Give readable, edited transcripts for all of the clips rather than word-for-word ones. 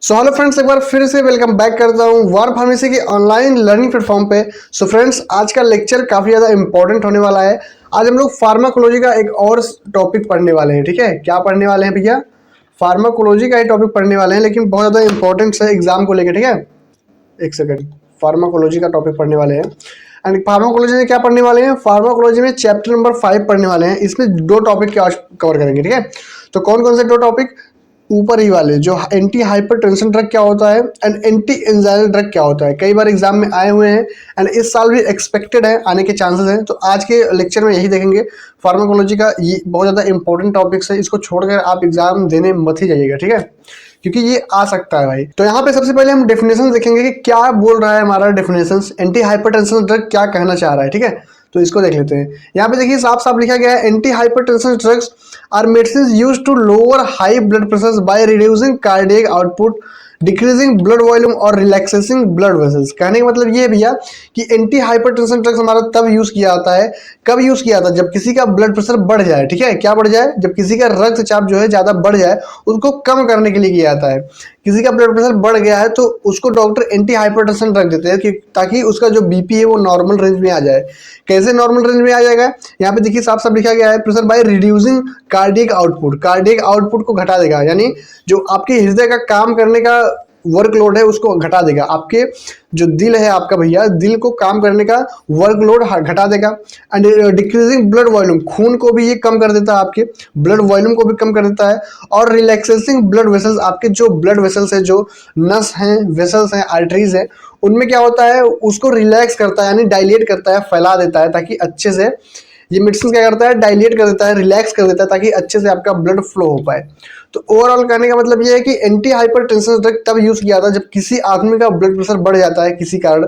So hello friends, एक बार फिर से वेलकम बैक करता हूँ वार फार्मेसी की ऑनलाइन लर्निंग प्लेटफॉर्म पे। सो फ्रेंड्स, आज का लेक्चर काफ़ी ज़्यादा इंपॉर्टेंट होने वाला है। आज हम लोग फार्माकोलॉजी का एक और टॉपिक पढ़ने वाले हैं। ठीक है, क्या पढ़ने वाले हैं भैया? फार्माकोलॉजी का ही टॉपिक पढ़ने वाले हैं, लेकिन बहुत ज़्यादा इंपॉर्टेंट है एग्जाम को लेकर। ठीक है, एक सेकेंड, फार्माकोलॉजी का टॉपिक पढ़ने वाले हैं। एंड फार्माकोलॉजी में क्या पढ़ने वाले हैं? फार्माकोलॉजी में चैप्टर नंबर 5 पढ़ने वाले हैं। इसमें दो टॉपिक आज कवर करेंगे। ठीक है, तो कौन कौन से दो टॉपिक? ऊपर ही वाले जो एंटी हाइपरटेंशन ड्रग क्या होता है एंड एंटी एंजाइना ड्रग क्या होता है, कई बार एग्जाम में आए हुए हैं एंड इस साल भी एक्सपेक्टेड है, आने के चांसेस हैं। तो आज के लेक्चर में यही देखेंगे। फार्माकोलॉजी का ये बहुत ज़्यादा इंपॉर्टेंट टॉपिक्स है, इसको छोड़कर आप एग्जाम देने मत ही जाइएगा। ठीक है, क्योंकि ये आ सकता है भाई। तो यहाँ पे सबसे पहले हम डेफिनेशन देखेंगे कि क्या बोल रहा है हमारा डेफिनेशन, एंटी हाइपरटेंशन ड्रग क्या कहना चाह रहा है। ठीक है, तो इसको देख लेते हैं। यहाँ पे देखिए साफ साफ लिखा गया है, anti hypertension drugs are medicine used to lower high blood pressure by reducing cardiac output, decreasing blood volume और रिलैक्सेसिंग ब्लड वेसल्स। कहने का मतलब ये है भैया कि एंटी हाइपरटेंशन ड्रग्स हमारा तब यूज किया जाता है, कब यूज किया जाता है? जब किसी का ब्लड प्रेशर बढ़ जाए। ठीक है, क्या बढ़ जाए? जब किसी का रक्तचाप जो है ज्यादा बढ़ जाए, उसको कम करने के लिए किया जाता है। किसी का ब्लड प्रेशर बढ़ गया है तो उसको डॉक्टर एंटी हाइपरटेंशन ड्रग देते हैं कि ताकि उसका जो बीपी है वो नॉर्मल रेंज में आ जाए। कैसे नॉर्मल रेंज में आ जाएगा? यहाँ पे देखिए साफ साफ लिखा गया है, pressure by reducing cardiac output. Cardiac output को घटा देगा, यानी जो आपके हृदय का काम करने का वर्कलोड है उसको घटा देगा। आपके जो दिल है आपका भैया, दिल को काम करने का वर्कलोड घटा देगा। एंड डिक्रीजिंग ब्लड वॉल्यूम, खून को भी ये कम कर देता है, आपके ब्लड वॉल्यूम को भी कम कर देता है। और रिलैक्सेसिंग ब्लड वेसल्स, आपके जो ब्लड वेसल्स है, जो नस हैं, वेसल्स हैं, आर्टरीज हैं, उनमें क्या होता है? उसको रिलैक्स करता है, यानी डायलेट करता है, फैला देता है, ताकि अच्छे से ये मेडिसिन क्या करता है? डायलेट कर देता है, रिलैक्स कर देता है, ताकि अच्छे से आपका ब्लड फ्लो हो पाए। तो ओवरऑल कहने का मतलब ये है कि एंटी हाइपरटेंशन ड्रग तब यूज किया था जब किसी आदमी का ब्लड प्रेशर बढ़ जाता है किसी कारण,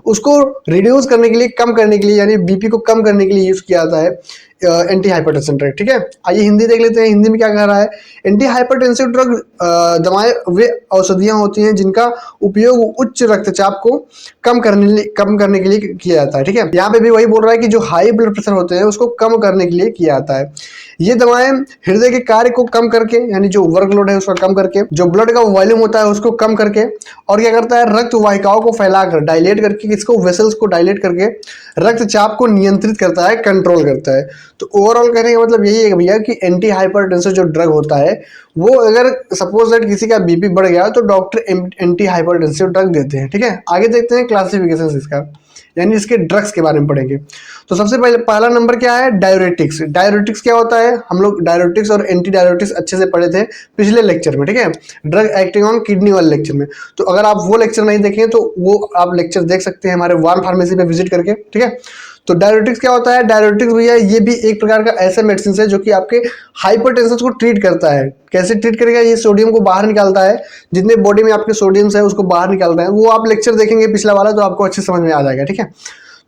उसको रिड्यूस करने के लिए, कम करने के लिए, यानी बीपी को कम करने के लिए यूज किया जाता है एंटी हाइपरटेंशन ड्रग। ठीक है, आइए हिंदी देख लेते हैं। हिंदी में क्या कह रहा है? एंटी हाइपरटेंसिव ड्रग दवाएं वे औषधियां होती हैं जिनका उपयोग उच्च रक्तचाप को कम करने के लिए किया जाता है। ठीक है, यहाँ पे भी वही बोल रहा है कि जो हाई ब्लड प्रेशर होते हैं उसको कम करने के लिए किया जाता है। ये दवाएं हृदय के कार्य को कम करके, यानी जो वर्कलोड है उसका कम करके, जो ब्लड का वॉल्यूम होता है उसको कम करके, और क्या करता है? रक्त वाहिकाओं को फैलाकर, डायलेट करके, इसको वेसल्स को डायलेट करके रक्तचाप को नियंत्रित करता है, कंट्रोल करता है। तो ओवरऑल कहने का मतलब यही है भैया कि एंटी हाइपरटेंसिव जो ड्रग होता है वो अगर सपोज दैट किसी का बीपी बढ़ गया तो डॉक्टर एंटी हाइपरटेंसिव ड्रग देते हैं। ठीक है, आगे देखते हैं क्लासिफिकेशन इसका, यानी इसके ड्रग्स के बारे में पढ़ेंगे। तो सबसे पहले पहला नंबर क्या है? डायरेटिक्स। डायरेटिक्स क्या होता है? हम लोग डायरेटिक्स और एंटी डायरेटिक्स अच्छे से पढ़े थे पिछले लेक्चर में। ठीक है, ड्रग एक्टिंग ऑन किडनी वाले लेक्चर में। तो अगर आप वो लेक्चर नहीं देखें तो वो आप लेक्चर देख सकते हैं हमारे वार फार्मेसी पे विजिट करके। ठीक है, तो डायरेटिक्स क्या होता है? डायरेटिक्स भैया ये भी एक प्रकार का ऐसा मेडिसिन है जो कि आपके हाइपरटेंशन को ट्रीट करता है। कैसे ट्रीट करेगा? ये सोडियम को बाहर निकालता है, जितने बॉडी में आपके सोडियम्स है उसको बाहर निकालता है। वो आप लेक्चर देखेंगे पिछला वाला तो आपको अच्छे समझ में आ जाएगा। ठीक है,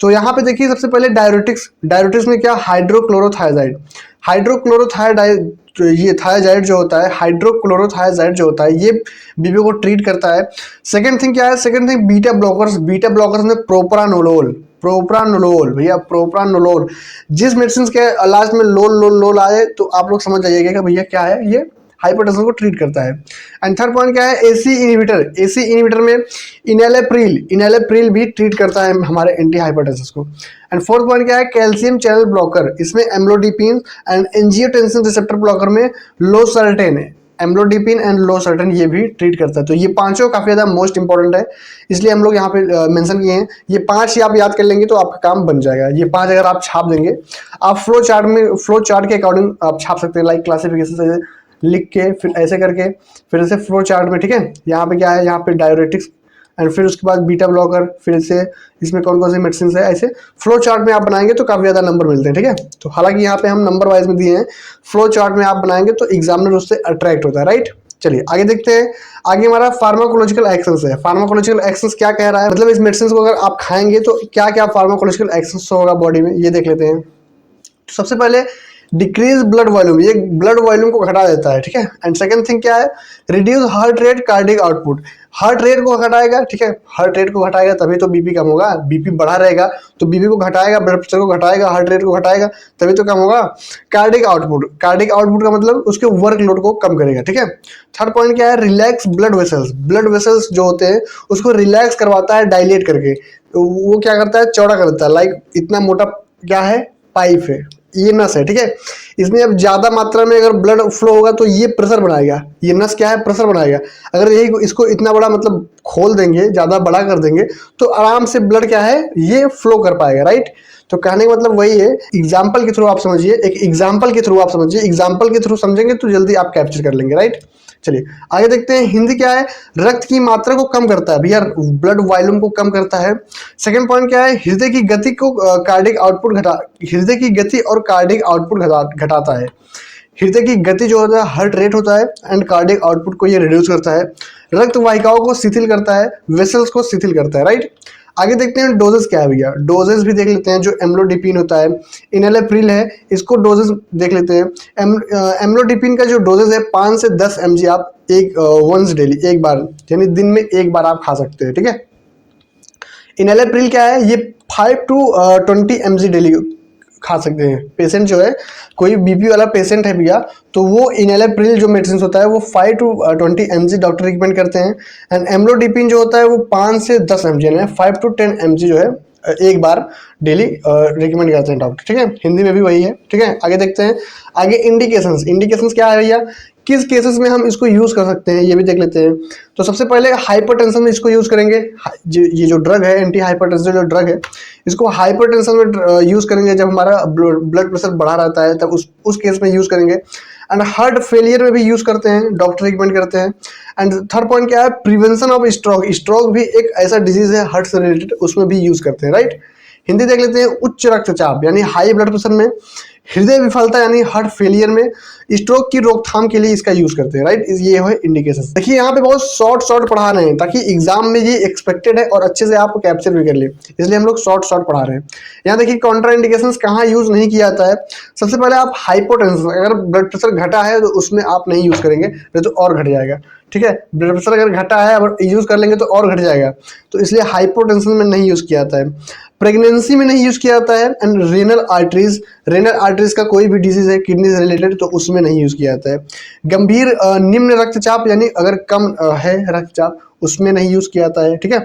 तो यहाँ पे देखिए सबसे पहले डायरेटिक्स। डायरेटिक्स में क्या? हाइड्रोक्लोरोथायजाइड। हाइड्रोक्लोरोथायजाइड, ये थायजाइड जो होता है, हाइड्रोक्लोरोथायजाइड जो होता है, ये बीपी को ट्रीट करता है। सेकंड थिंग क्या है? Second thing beta blockers. Beta blockers में प्रोप्रानोलोल। प्रोप्रानोलोल भैया, प्रोप्रानोलोल। जिस मेडिसिन के लास्ट में लोल लोल लोल आए तो आप लोग समझ जाइएगा कि भैया क्या है, ये हाइपरटेंशन को ट्रीट करता है। एंड थर्ड पॉइंट क्या है? AC inhibitor. एसी इनहिबिटर में इनैलेप्रिल। इनैलेप्रिल भी ट्रीट करता है हमारे एंटी हाइपरटेंशन को। एंड फोर्थ पॉइंट क्या है? Calcium channel blocker. इसमें amlodipine and angiotensin receptor blocker में लोसर्टेन है। एम्लोडिपिन एंड लोसर्टेन ये भी ट्रीट करता है। तो ये पांचों काफी ज्यादा मोस्ट इंपॉर्टेंट है, इसलिए हम लोग यहाँ पे मेंशन किए हैं। ये पांच ही आप याद कर लेंगे तो आपका काम बन जाएगा। ये पांच अगर आप छाप देंगे, आप फ्लो चार्ट के अकॉर्डिंग आप छाप सकते हैं, लाइक क्लासिफिकेशन से लिख के, फिर ऐसे करके, फिर ऐसे फ्लो चार्ट में। ठीक है, यहाँ पे क्या है? यहाँ पे डायरेटिक्स एंड फिर उसके बाद बीटा ब्लॉकर, फिर से इसमें कौन कौन सी मेडिसिन है, ऐसे फ्लो चार्ट में आप बनाएंगे तो काफी ज्यादा नंबर मिलते हैं। ठीक है, तो हालांकि यहाँ पे हम नंबर वाइज में दिए हैं, फ्लो चार्ट में आप बनाएंगे तो एग्जामिनर उससे अट्रैक्ट होता है। राइट, चलिए आगे देखते हैं। आगे हमारा फार्माकोलॉजिकल एक्शंस है। फार्माकोलॉजिकल एक्शंस क्या कह रहा है? मतलब इस मेडिसिन को अगर आप खाएंगे तो क्या क्या फार्माकोलॉजिकल एक्शंस होगा बॉडी में, ये देख लेते हैं। तो सबसे पहले डिक्रीज ब्लड वॉल्यूम, ये ब्लड वॉल्यूम को घटा देता है, ठीक है। एंड सेकंड थिंग क्या है, reduce heart rate cardiac output, heart rate को घटाएगा, ठीक है, हार्ट रेट को घटाएगा तभी तो बीपी कम होगा, बीपी बढ़ा रहेगा तो बीपी को घटाएगा, ब्लड प्रेशर को घटाएगा, हार्ट रेट को घटाएगा तभी तो कम होगा। कार्डिक आउटपुट, कार्डिक आउटपुट का मतलब उसके वर्कलोड को कम करेगा, ठीक है। थर्ड पॉइंट क्या है, relax blood vessels, blood vessels जो होते हैं उसको रिलैक्स करवाता है डायलेट करके, वो क्या करता है, चौड़ा कर देता है, लाइक इतना मोटा क्या है, पाइप है, ये नस है, ठीक है। इसमें अब ज्यादा मात्रा में अगर ब्लड फ्लो होगा तो ये प्रेशर बनाएगा, ये नस क्या है, प्रेशर बनाएगा। अगर यही इसको इतना बड़ा मतलब खोल देंगे, ज्यादा बड़ा कर देंगे तो आराम से ब्लड क्या है, ये फ्लो कर पाएगा, राइट। तो कहने का मतलब वही है, एग्जाम्पल के थ्रू आप समझिए, एक एग्जाम्पल के थ्रू आप समझिए, एग्जाम्पल के थ्रू समझेंगे तो जल्दी आप कैप्चर कर लेंगे, राइट। चलिए आगे देखते हैं, हिंदी क्या है, रक्त की मात्रा को कम करता है भैया, ब्लड वॉल्यूम को कम करता है। सेकंड पॉइंट क्या है, हृदय की गति को कार्डिक आउटपुट हृदय की गति और कार्डिक आउटपुट घटाता है। हृदय की गति जो होता है हार्ट रेट होता है, एंड कार्डिक आउटपुट को ये रिड्यूस करता है। रक्त वाहिकाओं को शिथिल करता है, वेसल्स को शिथिल करता है, राइट। आगे देखते हैं डोजेस क्या है भैया, डोजेस भी देख लेते हैं। जो एम्लोडिपिन होता है, इनएलेप्रिल है, इसको डोजेस देख लेते हैं। एम्लोडिपिन का जो डोजेस है 5 से 10 mg आप एक वंस डेली, एक बार यानी दिन में एक बार आप खा सकते हैं, ठीक है। इनएलेप्रिल क्या है, ये 5 to 20 mg डेली खा सकते हैं। पेशेंट जो है, कोई बीपी वाला पेशेंट है भैया, तो वो इनएलेप्रिल जो मेडिसिन होता है वो 5 to 20 mg डॉक्टर रिकमेंड करते हैं। एंड एम्लोडिपिन जो होता है वो 5 से 10 mg यानी 5 to 10 mg जो है एक बार डेली रिकमेंड करते हैं डॉक्टर, ठीक है। हिंदी में भी वही है, ठीक है। आगे देखते हैं, आगे इंडिकेशंस, इंडिकेशंस क्या है भैया, किस केसेस में हम इसको यूज कर सकते हैं ये भी देख लेते हैं। तो सबसे पहले हाइपरटेंशन में इसको यूज करेंगे, ये जो ड्रग है एंटी हाइपरटेंसिव जो ड्रग है, इसको हाइपरटेंशन में यूज करेंगे जब हमारा ब्लड प्रेशर बढ़ा रहता है, तब उस केस में यूज करेंगे। एंड हार्ट फेलियर में भी यूज करते हैं, डॉक्टर रिकमेंड करते हैं। एंड थर्ड पॉइंट क्या है, प्रिवेंशन ऑफ स्ट्रोक, स्ट्रोक भी एक ऐसा डिजीज है हार्ट से रिलेटेड, उसमें भी यूज करते हैं, राइट। हिंदी देख लेते हैं, उच्च रक्तचाप यानी हाई ब्लड प्रेशर में, हृदय विफलता यानी हार्ट फेलियर में, स्ट्रोक की रोकथाम के लिए इसका यूज करते हैं, राइट। ये है इंडिकेशन। देखिए यहाँ पे बहुत शॉर्ट पढ़ा रहे हैं ताकि एग्जाम में ये एक्सपेक्टेड है और अच्छे से आप कैप्चर भी कर ले, इसलिए हम लोग शॉर्ट पढ़ा रहे हैं। यहाँ देखिए कॉन्ट्रा इंडिकेशन कहाँ यूज नहीं किया जाता है। सबसे पहले आप हाइपोटेंशन, अगर ब्लड प्रेशर घटा है तो उसमें आप नहीं यूज करेंगे, नहीं तो और घट जाएगा, ठीक है। ब्लड प्रेशर अगर घटा है अब यूज कर लेंगे तो और घट जाएगा, तो इसलिए हाइपोटेंशन में नहीं यूज किया जाता है। प्रेगनेंसी में नहीं यूज किया जाता है। एंड रेनल आर्टरीज का कोई भी डिजीज है किडनी से रिलेटेड तो उसमें नहीं यूज किया जाता है। गंभीर निम्न रक्तचाप यानी अगर कम है रक्तचाप उसमें नहीं यूज किया जाता है, ठीक है।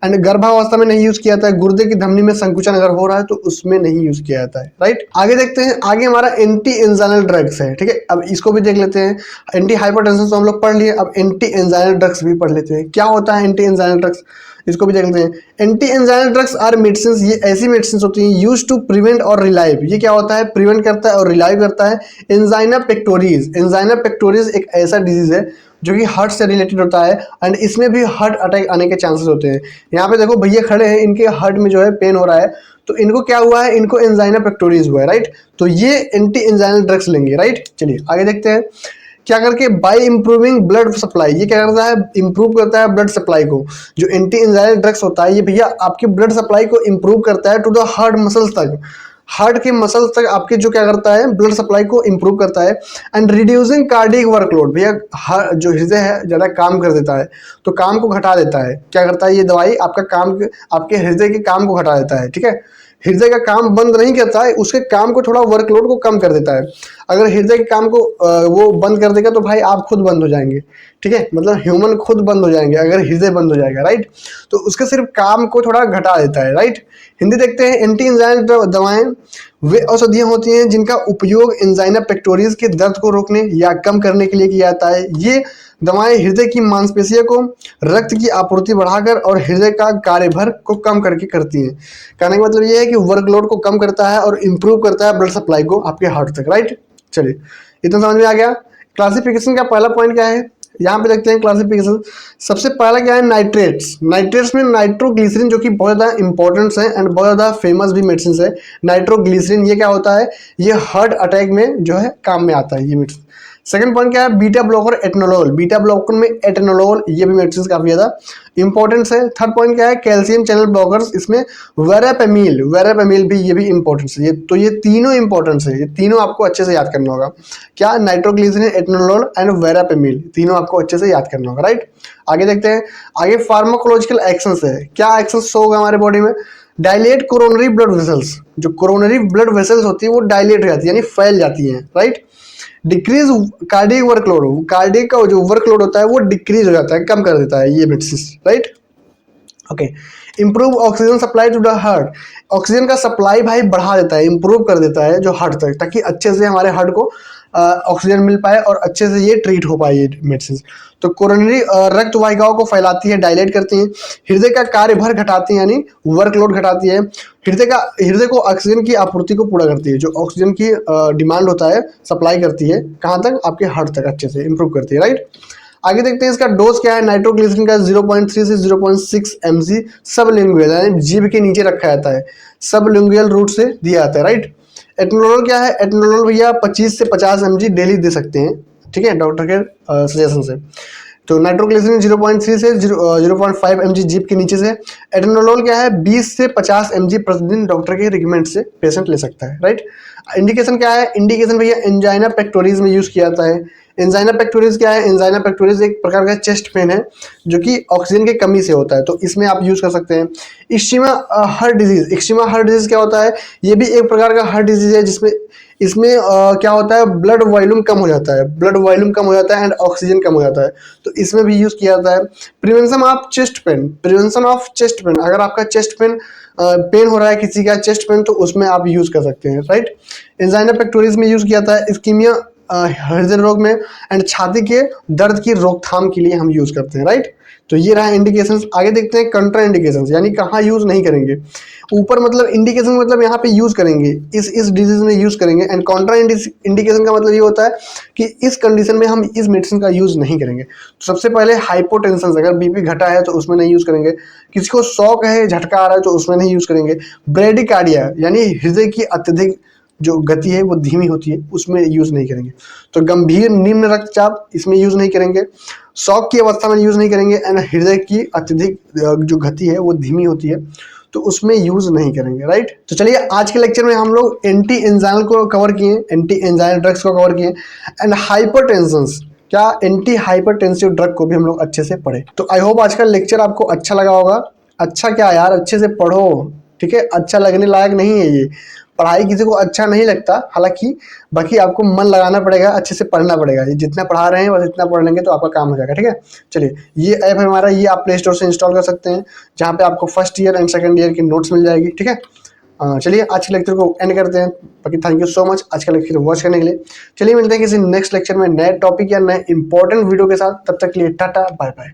एंड गर्भावस्था में नहीं यूज किया जाता है। गुर्दे की धमनी में संकुचन अगर हो रहा है तो उसमें नहीं यूज किया जाता है, राइट। आगे देखते हैं, आगे हमारा एंटी एंजाइनल ड्रग्स है, ठीक है। अब इसको भी देख लेते हैं। एंटी हाइपरटेंशन तो हम लोग पढ़ लिए, अब एंटी एंजाइनल ड्रग्स भी पढ़ लेते हैं। क्या होता है एंटी एंजाइनल ड्रग्स, इसको भी देख लेते हैं। Anti anginal drugs are medicine, ये ऐसी मेडिसिन होती हैं यूज टू प्रिवेंट और रिलाइव, ये क्या होता है, प्रिवेंट करता है और रिलाइव करता है एंजाइना पेक्टोरिस। एंजाइना पेक्टोरिस एक ऐसा डिजीज है जो कि हार्ट से रिलेटेड होता है, एंड इसमें भी हार्ट अटैक आने के चांसेस होते हैं। यहाँ पे देखो भैया खड़े हैं, इनके हार्ट में जो है पेन हो रहा है, तो इनको क्या हुआ है, इनको एंजाइना पेक्टोरिस हुआ है, राइट। तो ये एंटी एंजाइनल ड्रग्स लेंगे, राइट। चलिए आगे देखते हैं, क्या करके, बाय इंप्रूविंग ब्लड सप्लाई, ये क्या करता है, इंप्रूव करता है ब्लड सप्लाई को। जो एंटी एंजाइनल ड्रग्स होता है ये भैया आपके ब्लड सप्लाई को इंप्रूव करता है टू द हार्ट मसल्स तक, हार्ट के मसल्स तक आपके जो क्या करता है, ब्लड सप्लाई को इंप्रूव करता है। एंड रिड्यूसिंग कार्डियक वर्कलोड, भैया जो हृदय है ज़्यादा काम कर देता है तो काम को घटा देता है। क्या करता है ये दवाई, आपका काम, आपके हृदय के काम को घटा देता है, ठीक है। हृदय का काम बंद नहीं करता है, उसके काम को थोड़ा वर्कलोड को कम कर देता है। अगर हृदय के काम को वो बंद कर देगा तो भाई आप खुद बंद हो जाएंगे, ठीक है। मतलब ह्यूमन खुद बंद हो जाएंगे अगर हृदय बंद हो जाएगा, राइट। तो उसके सिर्फ काम को थोड़ा घटा देता है, राइट। हिंदी देखते हैं, एंटी एंजाइनल दवाएं वे औषधियाँ होती हैं जिनका उपयोग एंजाइना पेक्टोरिस के दर्द को रोकने या कम करने के लिए किया जाता है। ये दवाएं हृदय की मांसपेशियों को रक्त की आपूर्ति बढ़ाकर और हृदय का कार्यभार को कम करके करती हैं। कहने का मतलब ये है कि वर्कलोड को कम करता है और इम्प्रूव करता है ब्लड सप्लाई को आपके हार्ट तक, राइट। चलिए इतना समझ में आ गया। क्लासिफिकेशन का पहला पॉइंट क्या है, यहाँ पे देखते हैं क्लासिफिकेशन। सबसे पहला क्या है, नाइट्रेट्स। नाइट्रेट्स में नाइट्रोग्लिसरीन जो कि बहुत ज़्यादा इंपॉर्टेंट है एंड बहुत ज़्यादा फेमस भी मेडिसिन है। नाइट्रोग्लिसरीन ये क्या होता है, ये हार्ट अटैक में जो है काम में आता है ये मेडिसिन। सेकंड पॉइंट क्या है, beta blocker atenolol, beta blocker में एटेनोलोल, ये भी मेडिसिन काफी ज्यादा इंपॉर्टेंस है। थर्ड पॉइंट क्या है, कैल्शियम चैनल ब्लॉकर्स, इसमें वेरापेमिल, वेरापेमिल भी, ये भी इंपॉर्टेंस है। ये तो ये तीनों इंपॉर्टेंस है, ये तीनों आपको अच्छे से याद करना होगा। क्या, नाइट्रोग्लिसरीन, एटेनोलोल एंड वेरापेमिल, तीनों आपको अच्छे से याद करना होगा, राइट। आगे देखते हैं, आगे फार्माकोलॉजिकल एक्शंस है। क्या एक्शंस होगा हमारे बॉडी में, डायलेट कोरोनरी ब्लड वेसल्स, जो कोरोनरी ब्लड वेसल्स होती है वो डायलेट हो जाती है, यानी फैल जाती है, right. Decrease cardiac workload, cardiac का जो वर्कलोड होता है वो डिक्रीज हो जाता है, कम कर देता है ये medicine, right. Okay, improve oxygen supply to the heart, oxygen का सप्लाई भाई बढ़ा देता है, इंप्रूव कर देता है जो हार्ट तक, ताकि अच्छे से हमारे हार्ट को ऑक्सीजन मिल पाए और अच्छे से ये ट्रीट हो पाए ये मेडिसिन। तो कोरोनरी रक्त वाहिकाओं को फैलाती है, डायलेट करती हैं, हृदय का कार्यभार घटाती है, यानी वर्कलोड घटाती है, हृदय को ऑक्सीजन की आपूर्ति को पूरा करती है, जो ऑक्सीजन की डिमांड होता है सप्लाई करती है, कहाँ तक, आपके हार्ट तक अच्छे से इंप्रूव करती है, राइट। आगे देखते हैं इसका डोज क्या है, नाइट्रोग्लिसरीन का 0.3 से 0.6 mg सबलिंगुअल, यानी जीभ के नीचे रखा जाता है, सबलिंगुअल रूट से दिया जाता है, राइट। एटेनोलोल क्या है, एटेनोलोल भैया 25 से 50 mg डेली दे सकते हैं, ठीक है, डॉक्टर के सजेशन से। तो नाइट्रोग्लिसरीन 0.3 से 0.5 mg जीभ के नीचे से। एटेनोलोल क्या है, 20 से 50 mg प्रतिदिन डॉक्टर के रिकमेंड से पेशेंट ले सकता है, राइट। इंडिकेशन क्या है, इंडिकेशन भैया एंजाइना पेक्टोरिस में यूज किया जाता है। एंजाइना पेक्टोरिस क्या है, एंजाइना पेक्टोरिस एक प्रकार का चेस्ट पेन है जो कि ऑक्सीजन की कमी से होता है, तो इसमें आप यूज कर सकते हैं। इक्शिमा हार्ट डिजीज, इक्शिमा हार्ट डिजीज क्या होता है, ये भी एक प्रकार का हार्ट डिजीज है जिसमें इसमें क्या होता है, ब्लड वॉल्यूम कम हो जाता है, ब्लड वॉल्यूम कम हो जाता है एंड ऑक्सीजन कम हो जाता है, तो इसमें भी यूज किया जाता है। Prevention of chest pain, prevention of chest pain, अगर आपका चेस्ट पेन पेन हो रहा है किसी का चेस्ट पेन, तो उसमें आप यूज कर सकते हैं, राइट। एंजाइना पेक्टोरिस में यूज किया जाता है, इस्कीमिया हृदय रोग में एंड छाती के दर्द की रोकथाम के लिए हम यूज करते हैं, राइट। तो ये रहा इंडिकेशंस। आगे देखते हैं कंट्रा इंडिकेशंस, यानी कहाँ यूज नहीं करेंगे। ऊपर मतलब इंडिकेशन मतलब यहाँ पे यूज करेंगे, इस डिजीज में यूज करेंगे, एंड कॉन्ट्रा इंडिकेशन का मतलब ये होता है कि इस कंडीशन में हम इस मेडिसिन का यूज नहीं करेंगे। तो सबसे पहले हाइपोटेंशन, अगर बीपी घटा है तो उसमें नहीं यूज करेंगे। किसी को शॉक है, झटका आ रहा है तो उसमें नहीं यूज करेंगे। ब्रेडिकार्डिया यानी हृदय की अत्यधिक जो गति है वो धीमी होती है, उसमें यूज नहीं करेंगे। तो गंभीर निम्न रक्तचाप, इसमें यूज नहीं करेंगे। शॉक की अवस्था में यूज नहीं करेंगे एंड हृदय की अत्यधिक जो गति है वो धीमी होती है, तो उसमें यूज नहीं करेंगे, राइट। तो चलिए आज के लेक्चर में हम लोग एंटी एंजाइनल को कवर किए, एंटी एंजाइनल ड्रग्स को कवर किए एंड हाइपरटेंशन, क्या एंटी हाइपरटेंसिव ड्रग को भी हम लोग अच्छे से पढ़े। तो आई होप आज का लेक्चर आपको अच्छा लगा होगा। अच्छा क्या यार, अच्छे से पढ़ो, ठीक है, अच्छा लगने लायक नहीं है ये, पढ़ाई किसी को अच्छा नहीं लगता, हालांकि बाकी आपको मन लगाना पड़ेगा, अच्छे से पढ़ना पड़ेगा। ये जितना पढ़ा रहे हैं बस इतना पढ़ लेंगे तो आपका काम हो जाएगा, ठीक है। चलिए, ये ऐप है हमारा, ये आप प्ले स्टोर से इंस्टॉल कर सकते हैं, जहाँ पे आपको first year and second year की नोट्स मिल जाएगी, ठीक है। चलिए आज के लेक्चर को एंड करते हैं। बाकी थैंक यू सो मच आज का लेक्चर वॉच करने के लिए। चलिए मिलते हैं किसी नेक्स्ट लेक्चर में नए टॉपिक या नए इंपॉर्टेंट वीडियो के साथ, तब तक के लिए टाटा बाय बाय।